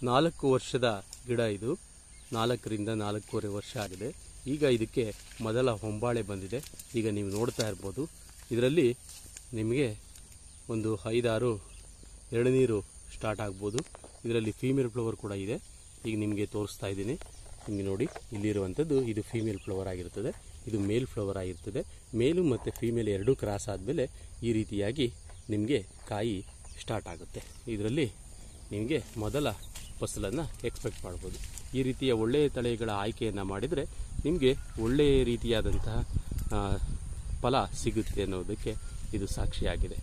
4 ವರ್ಷದ ಗಿಡ ಇದು. 4 ರಿಂದ 4.5 ವರ್ಷ ಆಗಿದೆ. ಈಗ ಇದಕ್ಕೆ ಮೊದಲ ಹೊಂಬಾಳೆ ಬಂದಿದೆ. ಈಗ ನೀವು ನೋಡ್ತಾ ಇರ್ಬೋದು. ಇದರಲ್ಲಿ ನಿಮಗೆ ಒಂದು 5-6 ಎಳನೀರು ಸ್ಟಾರ್ಟ್ ಆಗ್ಬೋದು. ಇದರಲ್ಲಿ ಫೀಮೇಲ್ ಫ್ಲವರ್ ಕೂಡ ಇದೆ. ಈಗ ನಿಮಗೆ ತೋರಿಸ್ತಾ ಇದ್ದೀನಿ. ನಿಮಗೆ ನೋಡಿ, ಇಲ್ಲಿರುವಂಥದ್ದು ಇದು ಫೀಮೇಲ್ ಫ್ಲವರ್ ಆಗಿರ್ತದೆ, ಇದು ಮೇಲ್ ಫ್ಲವರ್ ಆಗಿರ್ತದೆ. ಮೇಲು ಮತ್ತು ಫೀಮೇಲ್ ಎರಡೂ ಕ್ರಾಸ್ ಆದಮೇಲೆ ಈ ರೀತಿಯಾಗಿ ನಿಮಗೆ ಕಾಯಿ ಸ್ಟಾರ್ಟ್ ಆಗುತ್ತೆ. ಇದರಲ್ಲಿ ನಿಮಗೆ ಮೊದಲ ಫಸಲನ್ನು ಎಕ್ಸ್ಪೆಕ್ಟ್ ಮಾಡ್ಬೋದು. ಈ ರೀತಿಯ ಒಳ್ಳೆಯ ತಳಿಗಳ ಆಯ್ಕೆಯನ್ನು ಮಾಡಿದರೆ ನಿಮಗೆ ಒಳ್ಳೆಯ ರೀತಿಯಾದಂತಹ ಫಲ ಸಿಗುತ್ತೆ ಅನ್ನೋದಕ್ಕೆ ಇದು ಸಾಕ್ಷಿಯಾಗಿದೆ.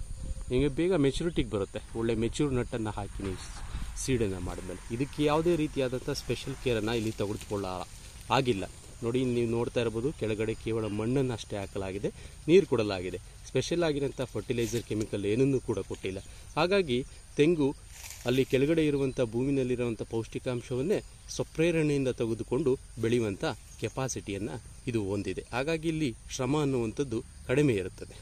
ನಿಮಗೆ ಬೇಗ ಮೆಚುರಿಟಿಗೆ ಬರುತ್ತೆ. ಒಳ್ಳೆ ಮೆಚೂರ್ ನಟ್ಟನ್ನು ಹಾಕಿ ನೀವು ಸೀಡನ್ನು ಮಾಡಿದ್ಮೇಲೆ ಇದಕ್ಕೆ ಯಾವುದೇ ರೀತಿಯಾದಂಥ ಸ್ಪೆಷಲ್ ಕೇರನ್ನು ಇಲ್ಲಿ ತೆಗೆದುಕೊಳ್ಳ ಆಗಿಲ್ಲ. ನೋಡಿ, ನೀವು ನೋಡ್ತಾ ಇರ್ಬೋದು, ಕೆಳಗಡೆ ಕೇವಲ ಮಣ್ಣನ್ನು ಅಷ್ಟೇ ಹಾಕಲಾಗಿದೆ, ನೀರು ಕೊಡಲಾಗಿದೆ. ಸ್ಪೆಷಲ್ ಆಗಿರೋಂಥ ಫರ್ಟಿಲೈಸರ್ ಕೆಮಿಕಲ್ ಏನನ್ನೂ ಕೂಡ ಕೊಟ್ಟಿಲ್ಲ. ಹಾಗಾಗಿ ತೆಂಗು ಅಲ್ಲಿ ಕೆಳಗಡೆ ಇರುವಂಥ ಭೂಮಿನಲ್ಲಿರುವಂಥ ಪೌಷ್ಟಿಕಾಂಶವನ್ನೇ ಸ್ವಪ್ರೇರಣೆಯಿಂದ ತೆಗೆದುಕೊಂಡು ಬೆಳೆಯುವಂಥ ಕೆಪಾಸಿಟಿಯನ್ನು ಇದು ಹೊಂದಿದೆ. ಹಾಗಾಗಿ ಇಲ್ಲಿ ಶ್ರಮ ಅನ್ನುವಂಥದ್ದು ಕಡಿಮೆ ಇರುತ್ತದೆ.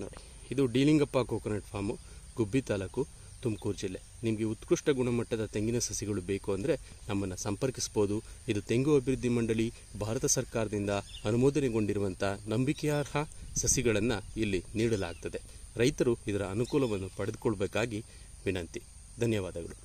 ನೋಡಿ, ಇದು ಡಿ.ಲಿಂಗಪ್ಪ ಕೋಕೋನಟ್ ಫಾರ್ಮು, ಗುಬ್ಬಿ ತಾಲೂಕು, ತುಮಕೂರು ಜಿಲ್ಲೆ. ನಿಮಗೆ ಉತ್ಕೃಷ್ಟ ಗುಣಮಟ್ಟದ ತೆಂಗಿನ ಸಸಿಗಳು ಬೇಕು ಅಂದರೆ ನಮ್ಮನ್ನು ಸಂಪರ್ಕಿಸ್ಬೋದು. ಇದು ತೆಂಗು ಅಭಿವೃದ್ಧಿ ಮಂಡಳಿ ಭಾರತ ಸರ್ಕಾರದಿಂದ ಅನುಮೋದನೆಗೊಂಡಿರುವಂಥ ನಂಬಿಕೆಯಾರ್ಹ ಸಸಿಗಳನ್ನು ಇಲ್ಲಿ ನೀಡಲಾಗ್ತದೆ. ರೈತರು ಇದರ ಅನುಕೂಲವನ್ನು ಪಡೆದುಕೊಳ್ಳಬೇಕಾಗಿ ವಿನಂತಿ. ಧನ್ಯವಾದಗಳು.